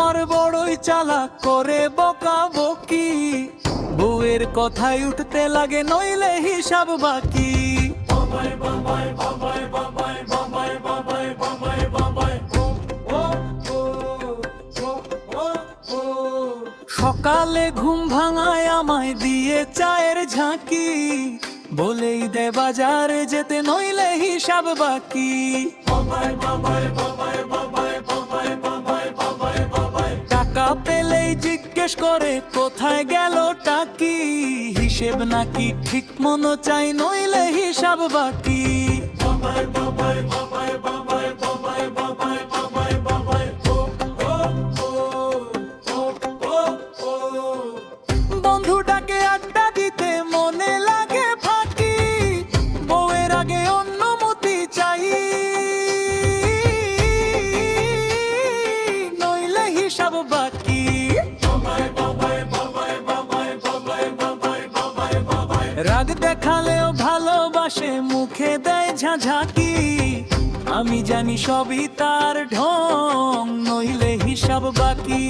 আমার বড়ই চালাক করে বকাবকি, বউয়ের কথায় উঠতে লাগে নইলে হিসাব বাকি। সকালে ঘুম ভাঙায় আমায় দিয়ে চায়ের ঝাঁকি, বলেই দে বাজারে যেতে নইলে হিসাব বাকি। টাকা পেলেই জিজ্ঞেস করে কোথায় গেল টাকি, হিসেব নাকি ঠিক মনো চাই নইলে হিসাব বাকি। বন্ধুটাকে আড্ডা দিতে মনে লাগে ফাঁকি, বউয়ের আগে অনুমতি চাই নইলে হিসাব বাকি। রাগ দেখালেও ভালোবাসে মুখে দেয় ঝাঁঝাকি, আমি জানি সবই তার ঢং নইলে হিসাব বাকি।